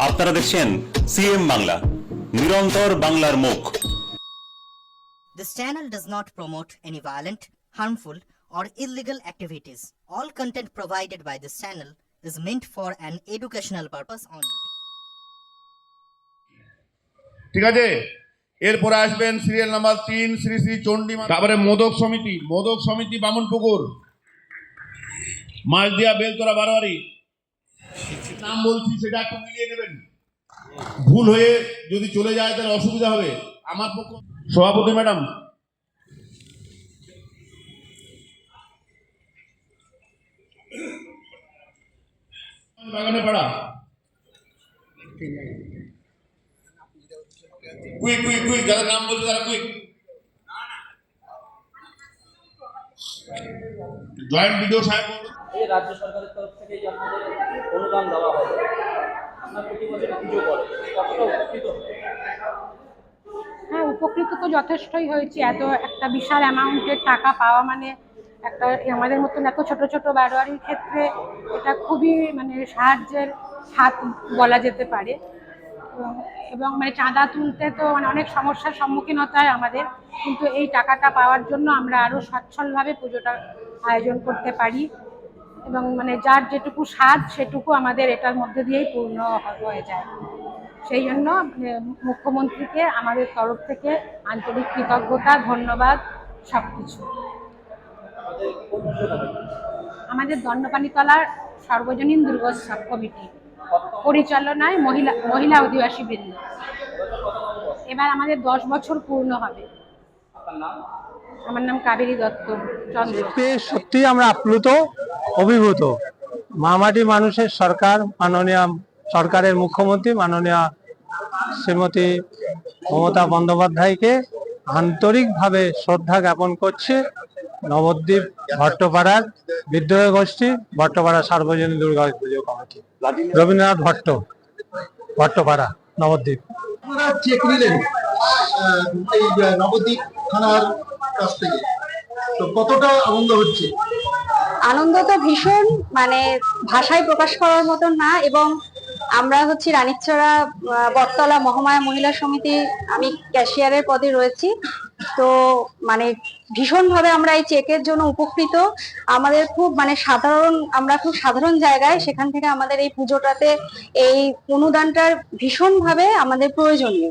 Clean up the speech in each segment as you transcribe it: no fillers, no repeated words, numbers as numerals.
আপনারা দেখছেন সিএম বাংলা, নিরন্তর বাংলার মুখ। This channel does not promote any violent, harmful, or illegal activities. All content provided by this channel is meant for an educational purpose only. ঠিক আছে, এরপরে আসবেন সিরিয়াল নাম্বার 3 শ্রী শ্রী চণ্ডী। তারপরে মোদক সমিতি বামুনপুকুর, মাঝদিয়া বেলতলা বারোয়ারি। নাম বলছি সেটা একটু মিলিয়ে নেবেন, ভুল হয়ে যদি চলে যায় তাহলে অসুবিধা হবে। আমার পক্ষ সভাপতি ম্যাডাম, বাগানে পাড়া, কুইক যারা নাম বলছে তারা কুইক। জয়েন্ট ভিডিও সাহেব, এই রাজ্য সরকারের তরফ থেকে যে আপনাদের অনুদান দেওয়া হয়, আপনার প্রতি বছর পুজো করে কতটা উপকৃত? হ্যাঁ, উপকৃত তো যথেষ্টই হয়েছে। এত একটা বিশাল অ্যামাউন্টের টাকা পাওয়া মানে একটা আমাদের মতন এত ছোট ছোট বারোয়ারির ক্ষেত্রে এটা খুবই মানে সাহায্যের হাত বলা যেতে পারে। এবং মানে চাঁদা তুলতে তো মানে অনেক সমস্যার সম্মুখীন হতে হয় আমাদের, কিন্তু এই টাকাটা পাওয়ার জন্য আমরা আরও সচ্ছলভাবে পুজোটা আয়োজন করতে পারি এবং মানে যার যেটুকু স্বাদ সেটুকু আমাদের এটার মধ্যে দিয়েই পূর্ণ হয়ে যায়। সেই জন্য মুখ্যমন্ত্রীকে আমাদের তরফ থেকে আন্তরিক কৃতজ্ঞতা, ধন্যবাদ, সব কিছু। আমাদের দণ্ডপানিতলার সর্বজনীন দুর্গোৎসব কমিটি পরিচালনায় মহিলা অধিবাসী বৃন্দ। এবার আমাদের 10 বছর পূর্ণ হবে। আমার নাম কাবেরী দত্ত চন্দ্র। সত্যি আমরা আপ্লুত, অভিভূত। মামাটি মানুষের সরকার, মাননীয় সরকারের মুখ্যমন্ত্রী মাননীয় শ্রীমতী মমতা বন্দ্যোপাধ্যায়কে আন্তরিকভাবে শ্রদ্ধা জ্ঞাপন করছে নবদ্বীপ ভট্টপাড়ার বিদ্রোহী গোষ্ঠী, ভট্টপাড়া সার্বজনীন দুর্গা পুজো কমিটি, রবীন্দ্রনাথ ভট্টপাড়া নবদ্বীপ। চেক নিলেন এই নবদ্বীপ থানার কাছ থেকে, তো কতটা আনন্দ হচ্ছে? আনন্দ তো ভীষণ, মানে ভাষায় প্রকাশ করার মতন না। এবং আমরা হচ্ছে রানীচড়া বটতলা মহামায়া মহিলা সমিতি, আমি ক্যাশিয়ারের পদে রয়েছি। তো মানে ভীষণভাবে আমরা এই চেকের জন্য উপকৃত। আমাদের খুব মানে আমরা খুব সাধারণ জায়গায়, সেখান থেকে আমাদের এই পুজোটাতে এই অনুদানটার ভীষণভাবে আমাদের প্রয়োজনীয়,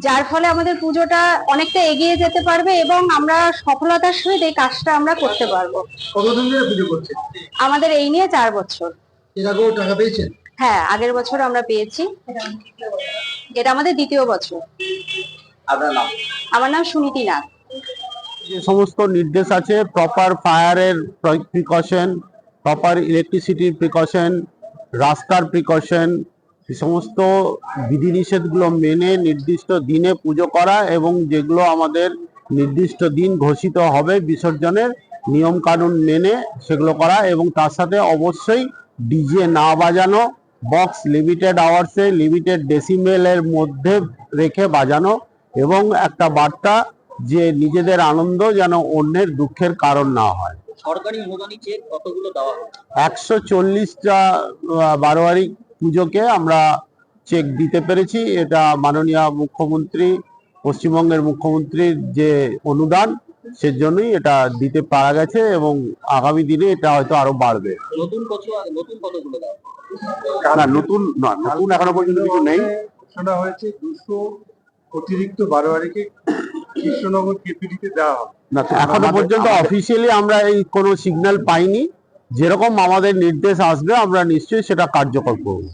যার ফলে আমাদের পুজোটা অনেকটা এগিয়ে যেতে পারবে এবং আমরা সফলতার সহিত এই কাজটা আমরা করতে পারবো। কতদিন ধরে পুজো করছেন? আমাদের এই নিয়ে 4 বছর। এর আগেও টাকা পেয়েছেন? হ্যাঁ, আগের বছর আমরা পেয়েছি। এটা আমাদের 2য় বছর। আপনার নাম? আমার নাম সুনীতি নাথ। যে সমস্ত নির্দেশ আছে, প্রপার ফায়ারের প্রিকশন, প্রপার ইলেকট্রিসিটির প্রিকশন, রাস্তার প্রিকশন, এই সমস্ত বিধিনিষেধগুলো মেনে নির্দিষ্ট দিনে পুজো করা এবং যেগুলো আমাদের নির্দিষ্ট দিন ঘোষিত হবে বিসর্জনের নিয়ম কানুন মেনে সেগুলো করা, এবং তার সাথে অবশ্যই ডিজে না বাজানো, বক্স লিমিটেড আওয়ার্সে লিমিটেড ডেসিমেলের মধ্যে রেখে বাজানো, এবং একটা বার্তা যে নিজেদের আনন্দ যেন অন্যের দুঃখের কারণ না হয়। সরকারি অনুদানী চেক কতগুলো দেওয়া হয়? 140টা বারোয়ারি পুজোকে আমরা চেক দিতে পেরেছি। এটা মাননীয় মুখ্যমন্ত্রী, পশ্চিমবঙ্গের মুখ্যমন্ত্রীর যে অনুদান, সেজন্যই এটা দিতে পারা গেছে এবং আগামী দিনে এটা হয়তো আরো বাড়বে। নতুন কতগুলো দেওয়া? না, নতুন এখনো পর্যন্ত কিছু নেই। ঘোষণা হয়েছে 200 অতিরিক্ত বারোয়ারিকে কৃষ্ণনগর কেপিডিতে দেওয়া হবে। না, এখনো পর্যন্ত অফিসিয়ালি আমরা এই কোনো সিগন্যাল পাইনি। যেরকম আমাদের নির্দেশ আসবে আমরা নিশ্চয়ই সেটা কার্যকর করব।